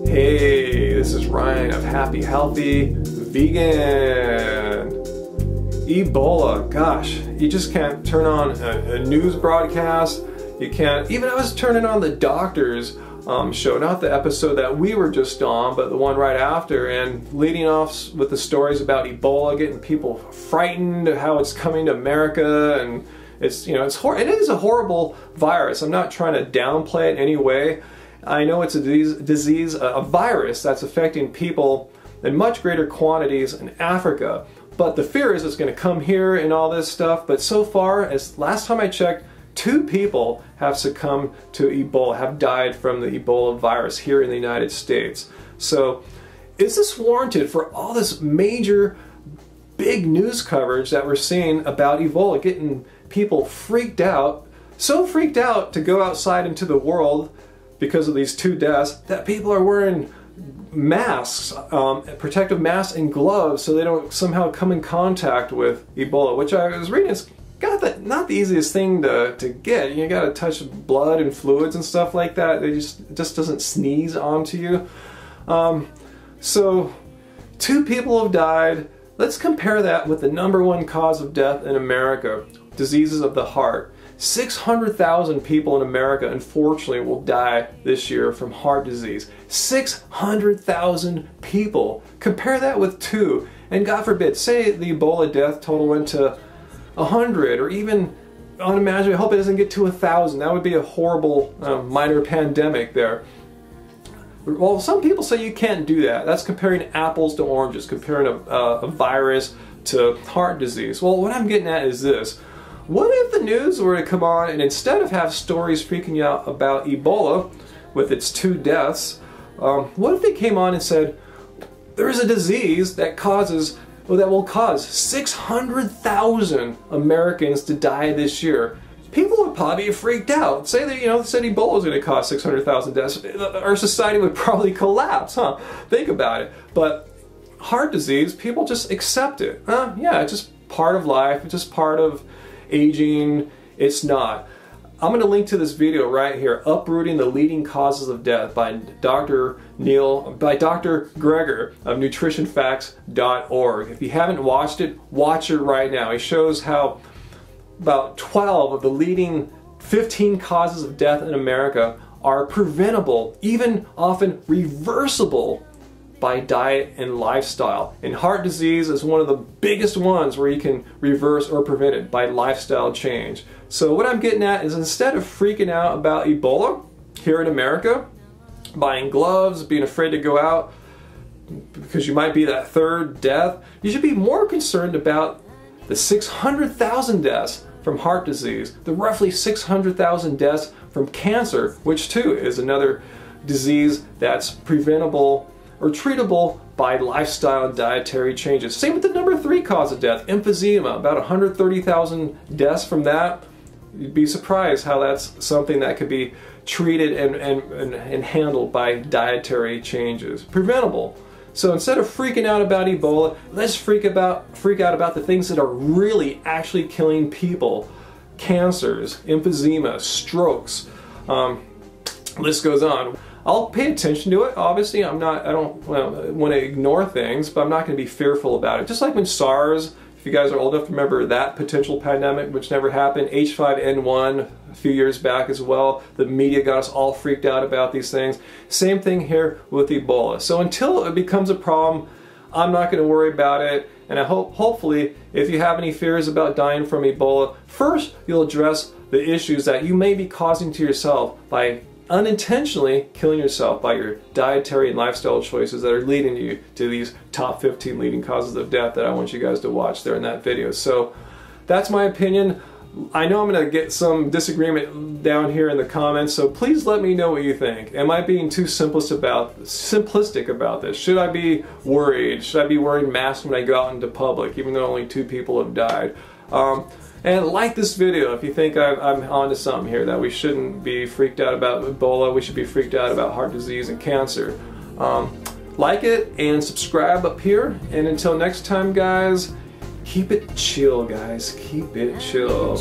Hey, this is Ryan of Happy Healthy Vegan. Ebola, gosh, you just can't turn on a news broadcast. You can't, even I was turning on the doctor's show, not the episode that we were just on, but the one right after, and leading off with the stories about Ebola, getting people frightened, how it's coming to America, and it's, you know, it is a horrible virus. I'm not trying to downplay it in any way. I know it's a disease, a virus that's affecting people in much greater quantities in Africa, but the fear is it's going to come here and all this stuff. But so far, as last time I checked, 2 people have succumbed to Ebola, have died from the Ebola virus here in the United States. So is this warranted for all this major big news coverage that we're seeing about Ebola, getting people freaked out, so freaked out to go outside into the world because of these 2 deaths that people are wearing masks, protective masks and gloves so they don't somehow come in contact with Ebola, which I was reading is not the easiest thing to get. You gotta touch blood and fluids and stuff like that. It just doesn't sneeze onto you. So 2 people have died. Let's compare that with the #1 cause of death in America, diseases of the heart. 600,000 people in America, unfortunately, will die this year from heart disease. 600,000 people. Compare that with 2. And God forbid, say the Ebola death total went to 100, or even unimaginable. I hope it doesn't get to 1,000. That would be a horrible minor pandemic there. Well, some people say you can't do that. That's comparing apples to oranges, comparing a virus to heart disease. Well, what I'm getting at is this. What if the news were to come on and instead of have stories freaking you out about Ebola with its 2 deaths, what if they came on and said, there is a disease that will cause 600,000 Americans to die this year? People would probably be freaked out. Say that, you know, said Ebola was going to cause 600,000 deaths. Our society would probably collapse, huh? Think about it. But heart disease, people just accept it. Yeah, it's just part of life. It's just part of aging. It's not. I'm going to link to this video right here, Uprooting the Leading Causes of Death by Dr. Greger of nutritionfacts.org. If you haven't watched it, watch it right now. He shows how about 12 of the leading 15 causes of death in America are preventable, even often reversible, by diet and lifestyle. And heart disease is one of the biggest ones where you can reverse or prevent it by lifestyle change. So what I'm getting at is, instead of freaking out about Ebola here in America, buying gloves, being afraid to go out because you might be that 3rd death, you should be more concerned about the 600,000 deaths from heart disease, the roughly 600,000 deaths from cancer, which too is another disease that's preventable or treatable by lifestyle and dietary changes. Same with the #3 cause of death, emphysema, about 130,000 deaths from that. You'd be surprised how that's something that could be treated and handled by dietary changes. Preventable. So instead of freaking out about Ebola, let's freak out about the things that are really actually killing people. Cancers, emphysema, strokes, list goes on. I'll pay attention to it, obviously. I don't want to ignore things, but I'm not going to be fearful about it. Just like when SARS, if you guys are old enough to remember that potential pandemic, which never happened, H5N1 a few years back as well, the media got us all freaked out about these things. Same thing here with Ebola. So until it becomes a problem, I'm not going to worry about it. And I hopefully, if you have any fears about dying from Ebola, first you'll address the issues that you may be causing to yourself by unintentionally killing yourself by your dietary and lifestyle choices that are leading you to these top 15 leading causes of death that I want you guys to watch there in that video. So that's my opinion. I know I'm going to get some disagreement down here in the comments, so please let me know what you think. Am I being too simplistic about this? Should I be worried? Should I be wearing masks when I go out into public, even though only 2 people have died? And like this video if you think I'm onto something here, that we shouldn't be freaked out about Ebola, we should be freaked out about heart disease and cancer. Like it and subscribe up here, and until next time guys, keep it chill guys, keep it chill.